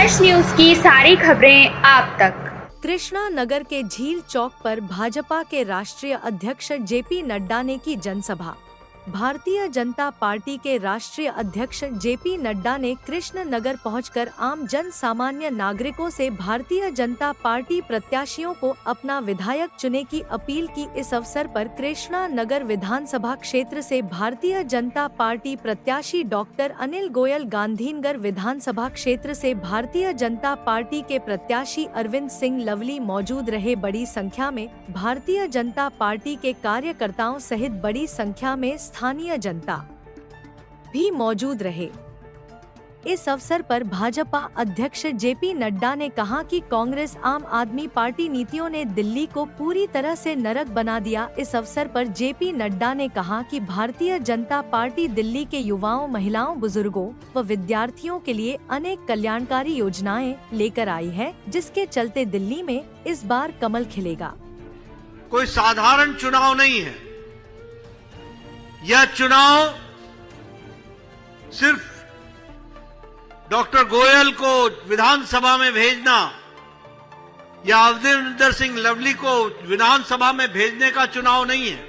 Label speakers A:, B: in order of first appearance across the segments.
A: यश news की सारी खबरें आप तक।
B: कृष्णा नगर के झील चौक पर भाजपा के राष्ट्रीय अध्यक्ष जेपी नड्डा ने की जनसभा। भारतीय जनता पार्टी के राष्ट्रीय अध्यक्ष जेपी नड्डा ने कृष्ण नगर पहुंचकर आम जन सामान्य नागरिकों से भारतीय जनता पार्टी प्रत्याशियों को अपना विधायक चुने की अपील की। इस अवसर पर कृष्णा नगर विधानसभा क्षेत्र से भारतीय जनता पार्टी प्रत्याशी डॉक्टर अनिल गोयल, गांधीनगर विधानसभा क्षेत्र से भारतीय जनता पार्टी के प्रत्याशी अरविंद सिंह लवली मौजूद रहे। बड़ी संख्या में भारतीय जनता पार्टी के कार्यकर्ताओं सहित बड़ी संख्या में स्थानीय जनता भी मौजूद रहे। इस अवसर पर भाजपा अध्यक्ष जेपी नड्डा ने कहा कि कांग्रेस आम आदमी पार्टी नीतियों ने दिल्ली को पूरी तरह से नरक बना दिया। इस अवसर पर जेपी नड्डा ने कहा कि भारतीय जनता पार्टी दिल्ली के युवाओं, महिलाओं, बुजुर्गों व विद्यार्थियों के लिए अनेक कल्याणकारी योजनाएं लेकर आई है, जिसके चलते दिल्ली में इस बार कमल खिलेगा।
C: कोई साधारण चुनाव नहीं है। यह चुनाव सिर्फ डॉक्टर गोयल को विधानसभा में भेजना या अरविंदर सिंह लवली को विधानसभा में भेजने का चुनाव नहीं है।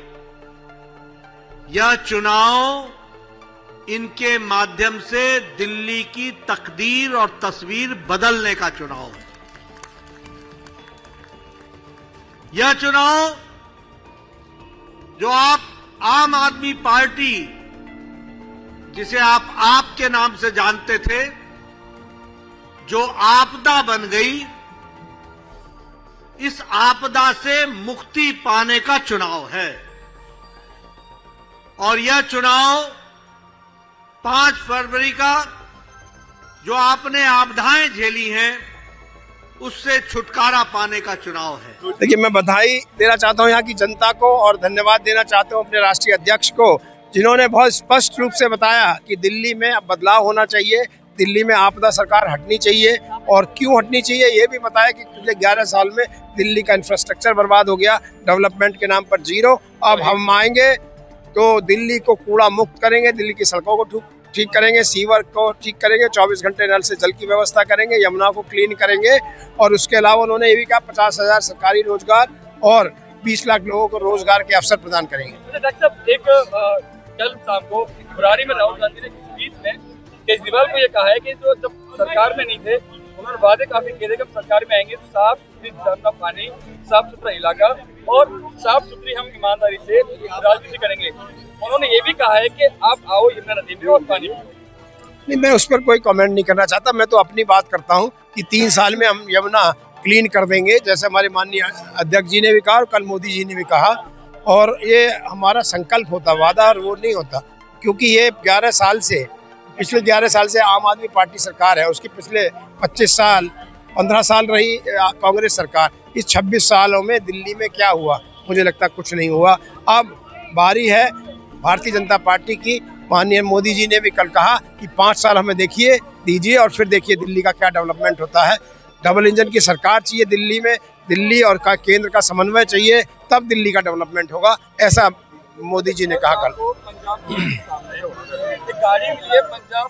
C: यह चुनाव इनके माध्यम से दिल्ली की तकदीर और तस्वीर बदलने का चुनाव है। यह चुनाव जो आप आम आदमी पार्टी, जिसे आप के नाम से जानते थे, जो आपदा बन गई, इस आपदा से मुक्ति पाने का चुनाव है। और यह चुनाव 5 फरवरी का जो आपने आपदाएं झेली हैं, उससे छुटकारा पाने का चुनाव है।
D: देखिए, मैं बधाई देना चाहता हूं यहाँ की जनता को और धन्यवाद देना चाहता हूं अपने राष्ट्रीय अध्यक्ष को, जिन्होंने बहुत स्पष्ट रूप से बताया कि दिल्ली में अब बदलाव होना चाहिए, दिल्ली में आपदा सरकार हटनी चाहिए। और क्यों हटनी चाहिए ये भी बताया कि पिछले 11 साल में दिल्ली का इंफ्रास्ट्रक्चर बर्बाद हो गया, डेवलपमेंट के नाम पर जीरो। अब हम आएंगे तो दिल्ली को कूड़ा मुक्त करेंगे, दिल्ली की सड़कों को ठीक करेंगे, सीवर को ठीक करेंगे, 24 घंटे नल से जल की व्यवस्था करेंगे, यमुना को क्लीन करेंगे। और उसके अलावा उन्होंने ये भी कहा 50,000 सरकारी रोजगार और 20 लाख लोगों को रोजगार के अवसर प्रदान करेंगे।
E: डॉक्टर साहब, एक कल शाम को बुरारी में राहुल गांधी ने स्पीच में केजरीवाल को ये कहा है कि जो जब सरकार में नहीं थे उन्होंने वादे काफी किए थे कि सरकार में आएंगे तो साफ सुथरी का पानी, साफ सुथरा इलाका और साफ सुथरी हम ईमानदारी से राजनीति करेंगे। उन्होंने ये भी कहा है कि आप आओ यमुना नदी में और पानी।
D: नहीं, मैं उस पर कोई कमेंट नहीं करना चाहता। मैं तो अपनी बात करता हूँ कि 3 साल में हम यमुना क्लीन कर देंगे, जैसे हमारे माननीय अध्यक्ष जी ने भी कहा और कल मोदी जी ने भी कहा। और ये हमारा संकल्प होता, वादा और वो नहीं होता, क्योंकि ये पिछले 11 साल से आम आदमी पार्टी सरकार है। उसकी पिछले 15 साल रही कांग्रेस सरकार। इस 26 सालों में दिल्ली में क्या हुआ? मुझे लगता कुछ नहीं हुआ। अब बारी है भारतीय जनता पार्टी की। माननीय मोदी जी ने भी कल कहा कि 5 साल हमें दीजिए और फिर देखिए दिल्ली का क्या डेवलपमेंट होता है। डबल इंजन की सरकार चाहिए दिल्ली में, दिल्ली और केंद्र का समन्वय चाहिए, तब दिल्ली का डेवलपमेंट होगा, ऐसा मोदी जी ने कहा कल।
E: गाड़ी मिली है पंजाब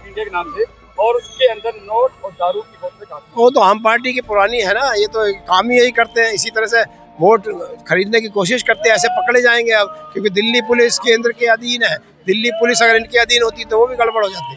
E: इंडिया के नाम से और उसके अंदर नोट और दारू की बोतलें।
D: वो तो आम पार्टी की पुरानी है ना, ये तो काम ही यही करते हैं, इसी तरह से वोट खरीदने की कोशिश करते हैं। ऐसे पकड़े जाएंगे अब, क्योंकि दिल्ली पुलिस केंद्र के अधीन है। दिल्ली पुलिस अगर इनके अधीन होती तो वो भी गड़बड़ हो जाती।